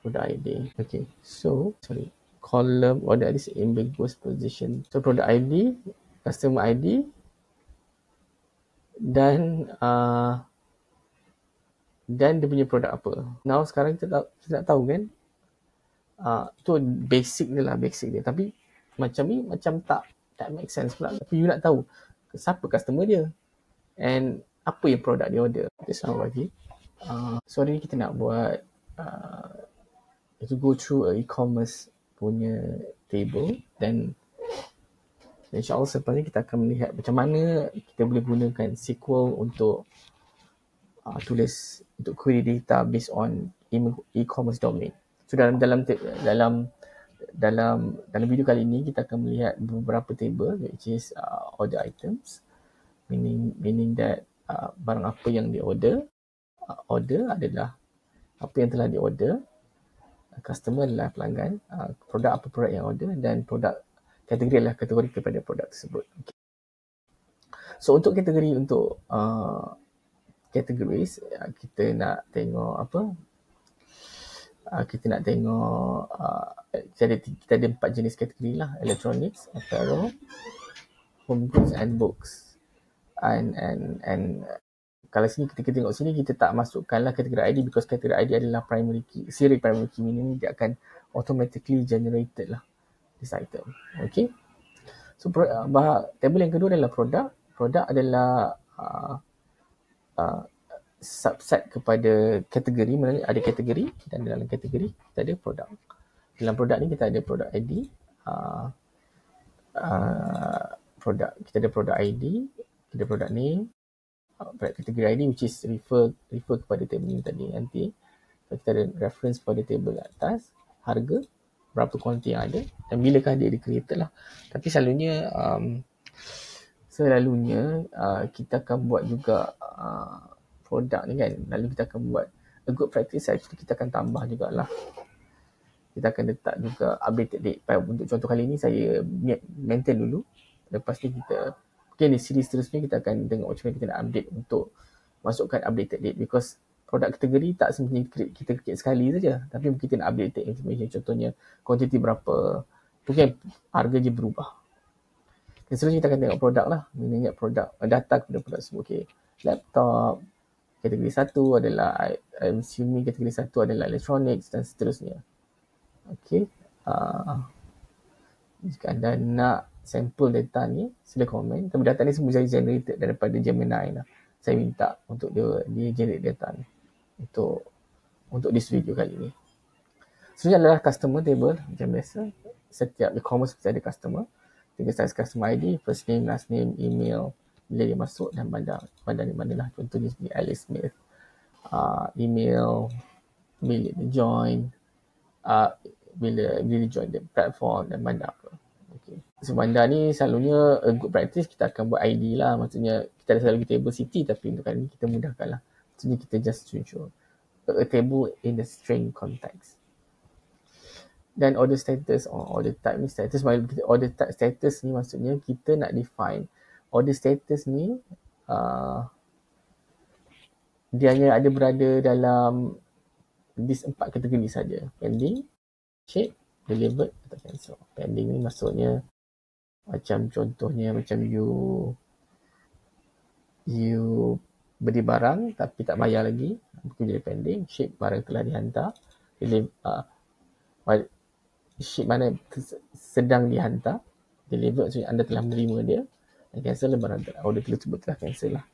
product ID. Okay, so sorry, column order ID is ambiguous position. So product ID, customer ID dan dia punya produk apa. Now sekarang kita nak tahu kan, tu basic dia lah, basic dia. Tapi macam ni macam tak make sense pula. Tapi you nak tahu siapa customer dia and apa yang produk dia order. Kita sama lagi. So hari ni kita nak buat to go through a e-commerce punya table dan insyaAllah selepas ni kita akan melihat macam mana kita boleh gunakan SQL untuk tulis, untuk query data based on e-commerce domain. So dalam video kali ini kita akan melihat beberapa table which is order items, meaning that barang apa yang di order adalah apa yang telah di order, customer adalah pelanggan, produk apa produk yang order dan produk kategori adalah kategori kepada produk tersebut. Okay. So untuk kategori untuk categories, kita nak tengok apa? Kita nak tengok kita ada 4 jenis kategori lah: electronics, apparel, home goods and books. And kalau sini kita tengok sini, kita tak masukkanlah kategori ID because kategori ID adalah primary key, serial primary key, meaning dia akan automatically generated lah this item. Okay. So table yang kedua adalah produk. Produk adalah subset kepada kategori, mana ada kategori dan dalam kategori kita ada produk. Dalam produk ni kita ada produk ID, produk, kita ada produk ID, kita ada produk name, kategori ID which is refer kepada table ni tadi nanti. Kita ada reference pada table atas, harga, berapa kuanti yang ada dan bilakah dia di-created lah. Tapi selalunya kita akan buat juga produk ni kan, lalu kita akan buat a good practice, actually kita akan tambah jugalah, kita akan letak juga updated date. Untuk contoh kali ni saya maintain dulu, lepas ni kita di series seterusnya kita akan tengok macam mana kita nak update untuk masukkan updated date, because produk kategori tak semestinya kita create sekali saja, tapi kita nak update information, contohnya quantity berapa, mungkin harga je berubah. Dan seterusnya kita akan tengok produk lah, mengingat produk, data kepada produk tersebut. Okay. Laptop, kategori 1 adalah I'm assuming kategori 1 adalah electronics dan seterusnya. Okay. Jika anda nak sampel data ni, sila komen. Tapi data ni semua saya generated daripada Gemini lah. Saya minta untuk dia generate data ni untuk this video kali ni. Seterusnya adalah customer table. Macam biasa, setiap e-commerce mesti ada customer. Tiga size customer ID, first name, last name, email, bila dia masuk dan bandar di mana lah. Contohnya seperti Alice Smith, email, bila dia join, bila dia join the platform dan bandar apa. Okay. So bandar ni selalunya a good practice kita akan buat ID lah. Maksudnya kita ada selalu table city, tapi untuk kali ni kita mudahkan lah. Maksudnya kita just show a table in the string context. Dan order status order type ni status, order type status ni maksudnya kita nak define order status ni dia hanya ada berada dalam this 4 kategori saja: pending, ship, delivered atau cancel. Pending ni maksudnya macam contohnya macam you beli barang tapi tak bayar lagi, mungkin jadi pending. Ship, barang telah dihantar. Ship mana sedang dihantar. Delivered maksudnya anda telah menerima dia. Dan cancel barang order tersebut telah cancel lah.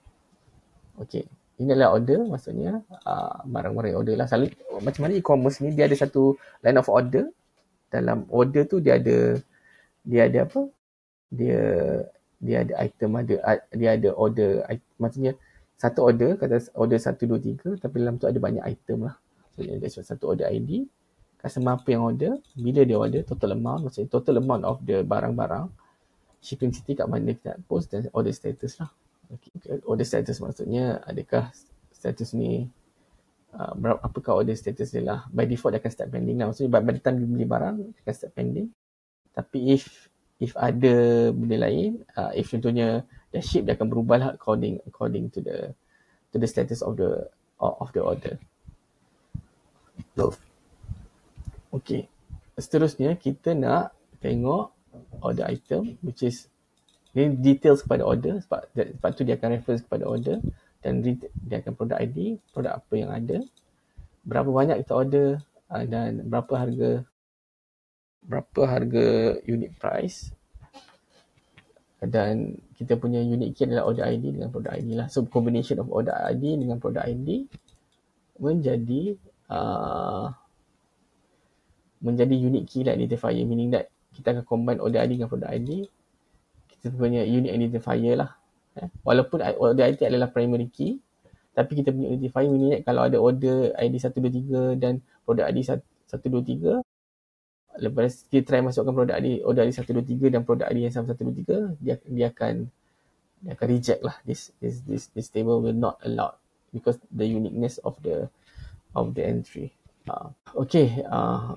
Okay. Ini adalah order, maksudnya barang-barang order lah. Selalu macam mana e-commerce ni, dia ada satu line of order. Dalam order tu dia ada apa? Dia ada item, dia ada order, maksudnya satu order, kata order 1, 2, 3, tapi dalam tu ada banyak item lah. So dia ada satu order ID, customer apa yang order, bila dia order, total amount, maksudnya total amount of the barang-barang, shipping city kat mana kita nak post, dan order status lah. Okay. Order status maksudnya adakah status ni apakah order status dia lah. By default dia akan start pending lah. Maksudnya by the time you beli barang dia akan start pending. Tapi if ada benda lain, if contohnya dia ship, dia akan berubah lah according to the status of the order. So Okay. Seterusnya kita nak tengok order item, which is ini details kepada order, sebab tu dia akan reference kepada order, dan dia akan product ID, produk apa yang ada, berapa banyak kita order, dan berapa harga unit price, dan kita punya unit key adalah order ID dengan product ID lah. So combination of order ID dengan product ID menjadi unique key identifier, meaning that kita akan combine order ID dengan product ID, kita punya unique identifier lah. Walaupun order ID adalah primary key, tapi kita punya identifier meaning that kalau ada order ID 123 dan product ID 123, lepas kita try masukkan produk ID, order ID 123 dan produk ID yang sama 123, dia akan reject lah. This table will not allow because the uniqueness of the entry. Okay,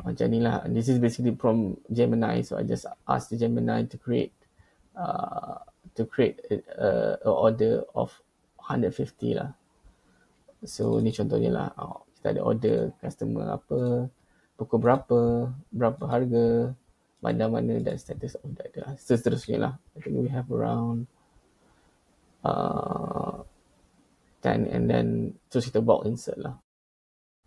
macam ni lah. This is basically from Gemini, so I just asked the Gemini to create a order of 150 lah. So ni contohnya lah. Kita ada order customer apa, pukul berapa harga, mana dan status of that. Seterusnya lah. I think we have around 10, and then terus kita bulk insert lah.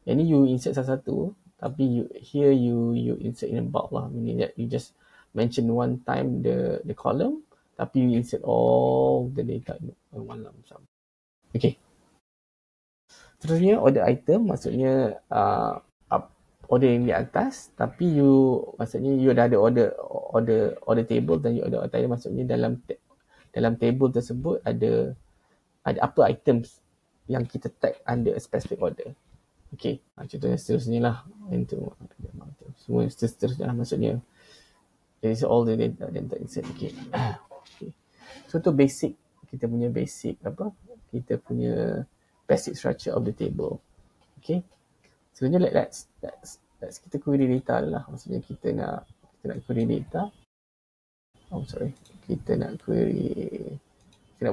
Yang ni you insert satu-satu, tapi you insert in a bulk lah, meaning that you just mention one time the column, tapi you insert all the data in one lump sum. Okay. Seterusnya order item, maksudnya order yang di atas, tapi maksudnya you dah ada order table dan you order item, maksudnya dalam table tersebut ada apa items yang kita tag under a specific order. Okay, contohnya seterusnya lah, into semua seterusnya lah, maksudnya it is all the data insert. Okay. Okay. So tu basic, kita punya basic structure of the table. Okay. Sebenarnya let's kita query data lah. Maksudnya kita nak query data. Kita nak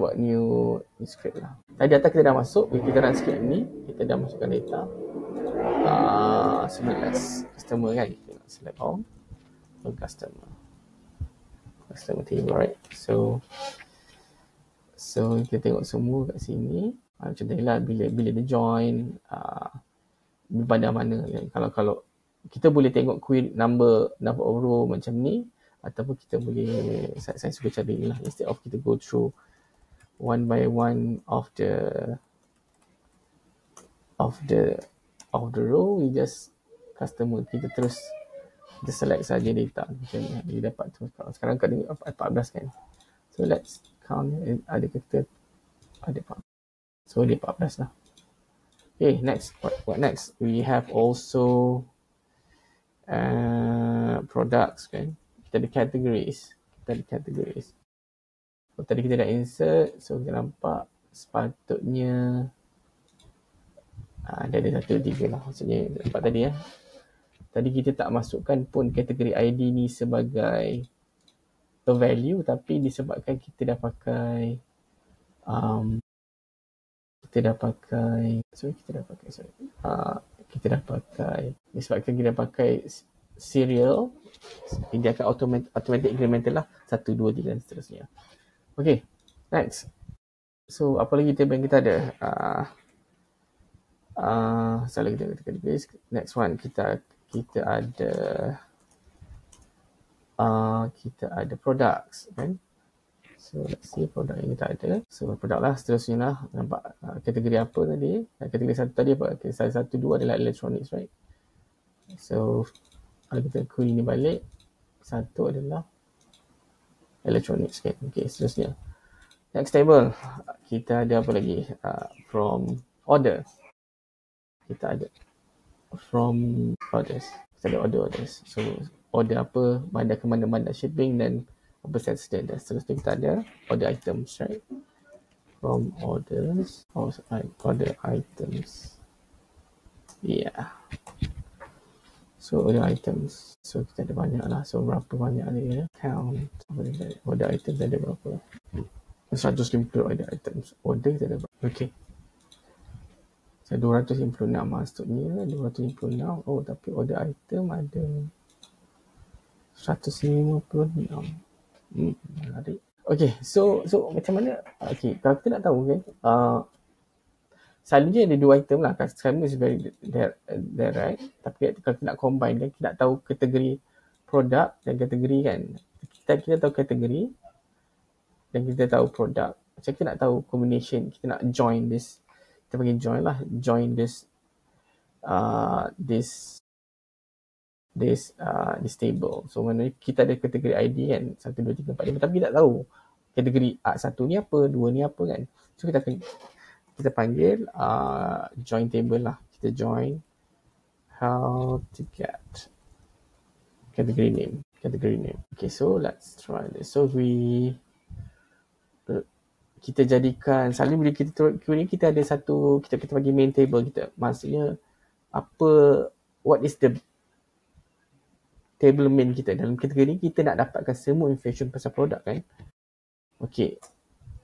buat new script lah. Tadi data kita dah masuk, kita run script ni, kita dah masukkan data. Let's customer kan, kita nak select all customer table, right? So kita tengok semua kat sini. Contohnya lah, bila dia join, pada mana kan? Kalau kita boleh tengok query number of row macam ni, ataupun kita boleh, saya suka cara ni lah, instead of kita go through one by one of the row, we just customer, kita terus kita select saja data macam ni, dia dapat tu. Sekarang kat ni 14 kan, so let's count, ada 14, so dia 14 lah. Okay, next, what next? We have also products kan, kita ada categories. So, tadi kita dah insert, so kita nampak sepatutnya dia ada 1, 2, 3 lah, maksudnya nampak tadi ya. Tadi kita tak masukkan pun kategori ID ni sebagai a value, tapi disebabkan kita dah pakai disebabkan kita dah pakai serial, dia akan automatic incremental lah, 1, 2, 3 dan seterusnya. Okay, next. So apa lagi table yang kita ada? Salah kita categories. Next one, kita ada products kan. So let's see produk yang kita ada. So produk lah, seterusnya lah. Nampak kategori apa tadi? Kategori 1 tadi apa? Kategori 1, 2 adalah electronics, right? So kalau kita query ni balik, 1 adalah electronics kan. Okay, seterusnya. Next table, kita ada apa lagi? From order. Kita ada from orders. Kita ada orders. So order apa, bandar ke mana shipping, dan apa status dia. Dan seterusnya kita ada order items, right? From orders, order items. Yeah. So order items. So kita ada banyak lah. So berapa banyak dia? Count. Order items ada berapa? 150 order items. Order kita ada berapa? Okay. Saya 256 maksudnya 256. Oh, tapi order item ada 156. Menarik. Okay, so macam mana? Okay, kalau kita nak tahu kan, selalunya ada 2 item lah. Customer is very there, right? Tapi kalau kita nak combine kan, kita nak tahu kategori produk dan kategori kan. Kita tahu kategori dan kita tahu produk. Macam kita nak tahu combination, kita nak join this. Kita panggil join lah. Join this table. So maknanya kita ada kategori ID kan 1, 2, 3, 4, 5, tapi kita tak tahu kategori 1 ni apa, 2 ni apa kan. So kita panggil join table lah. Kita join how to get category name. Okay, so let's try this. So kita jadikan, selalu bila kita query, kita ada satu, kita bagi main table kita. Maksudnya what is the table main kita. Dalam kategori ni kita nak dapatkan semua information pasal produk kan. Okay,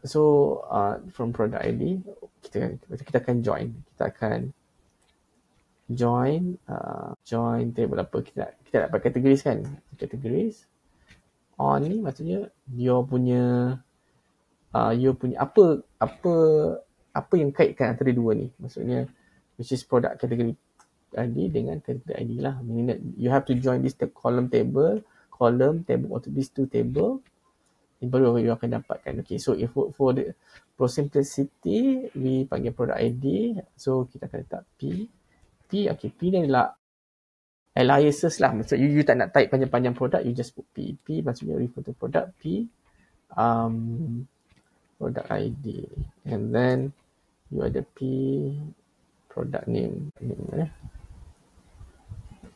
so from product ID kita akan join. Kita akan join table apa, kita dapat categories kan. Categories on ni maksudnya your punya apa yang kaitkan antara dua ni, maksudnya which is product category ID dengan category ID lah. Meaning that you have to join this column table or these two table, baru you akan dapatkan. Okay, so if for simplicity we panggil product ID, so kita akan letak P. Okay, P ni adalah aliases lah. Maksud you tak nak type panjang-panjang produk, you just put P. P maksudnya refer to product. P product ID, and then you ada P product name.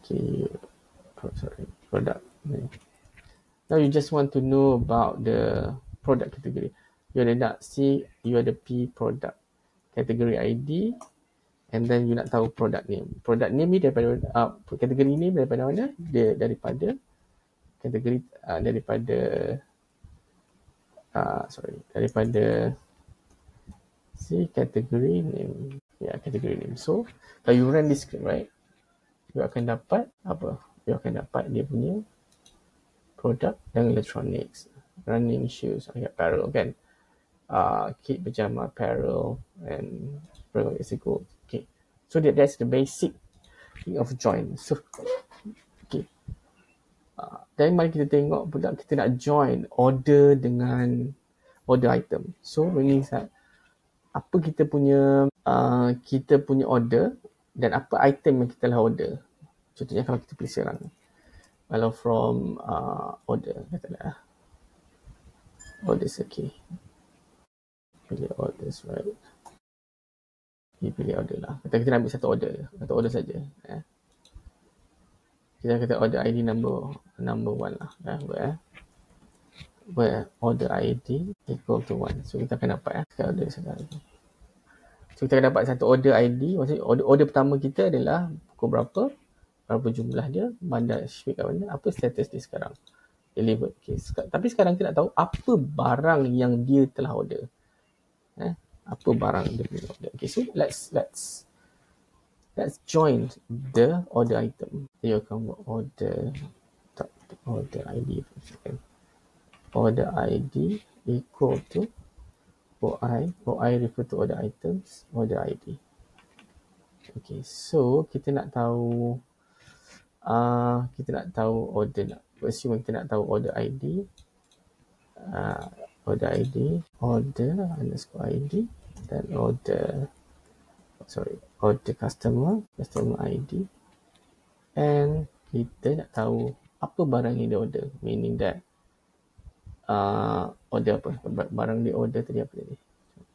Okay, product name. Now you just want to know about the product category. You ada nak see, you ada P product category ID, and then you nak tahu product name. Product name ni daripada kategori ni daripada mana? Daripada kategori daripada si category name. Category name. So kalau you run this script, right, you akan dapat apa? You akan dapat dia punya product dan electronics, running shoes, apparel kan. Kit pajama, apparel, and is equal. Okay, so that's the basic thing of join. So okay, dan mari kita tengok pula kita nak join order dengan order item. So ini apa kita punya order dan apa item yang kita lah order. Contohnya kalau kita pilih sekarang, kalau from order, katalah orders. Okay, pilih orders, right. Pilih order lah. Kita nak ambil satu order saja. Kita kata order ID number 1 lah. Where order ID equal to 1. So kita akan dapat order sekarang. So kita akan dapat satu order ID. Maksudnya order pertama kita adalah pukul berapa jumlah dia, bandar ship kat mana, apa status dia sekarang, delivered. Okay. Tapi sekarang kita nak tahu apa barang yang dia telah order. Apa barang dia telah order. Okay, so let's join the order item. You akan buat order ID. Order ID equal to OI refer to order items, order ID. Okay, so kita nak tahu order, assume kita nak tahu order ID, order underscore ID, dan order customer ID, and kita nak tahu apa barang yang dia order, meaning that order apa, barang dia order tadi apa tadi,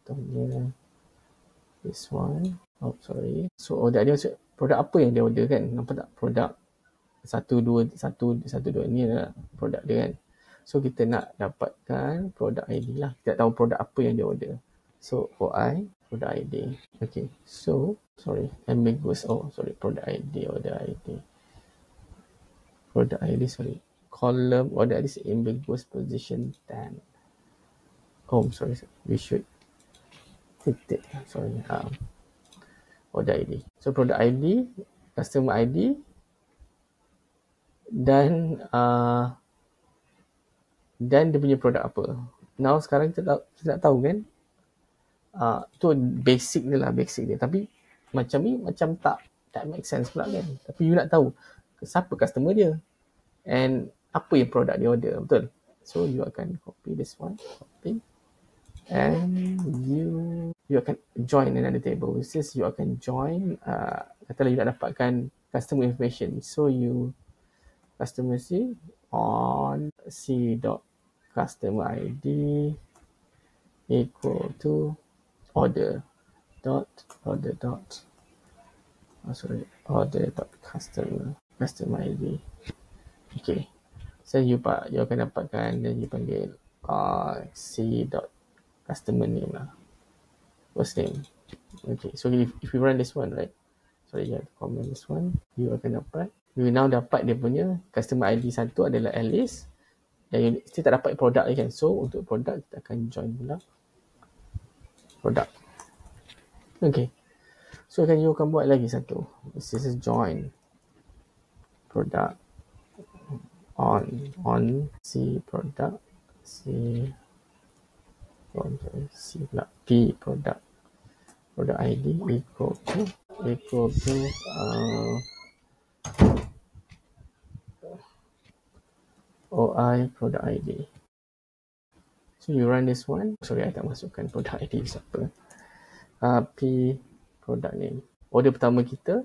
contohnya this one. So order dia maksud produk apa yang dia order kan, nampak tak, produk 1, 2 ni adalah produk dia kan. So kita nak dapatkan produk ID lah, kita tahu produk apa yang dia order. So OI product ID. Okay, so ambiguous. Product ID, order ID. Product ID, column order ID is ambiguous position 10. We should tick. order ID. So product ID, customer ID, dan dia punya produk apa. Now sekarang kita nak tahu kan, tu basic dia lah, basic dia. Tapi macam ni macam tak make sense pula kan. Tapi you nak tahu siapa customer dia and apa yang produk dia order, betul? So you akan copy this one, copy, and you akan join another table. Which is you akan join, katalah you nak dapatkan customer information. So you customer C on C dot customer ID equal to order dot customer ID. Okay, so you akan dapatkan dan you panggil C dot customer name lah, first name. Okay, so if you run this one, right, sorry, you have to comment this one, you akan dapat, you now dapat dia punya customer ID satu adalah Alice, dan you still tak dapat produk lagi kan. So untuk produk kita akan join pula produk. Okay, so kan you akan buat lagi satu, this is join product on C product C pula P product ID equal to OI product ID. So you run this one. Sorry, I tak masukkan product ID siapa. P product name. Order pertama kita,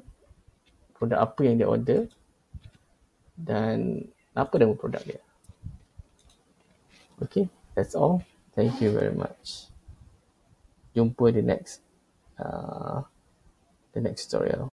produk apa yang dia order dan apa nama produk dia. Okay, that's all. Thank you very much. Jumpa the next tutorial.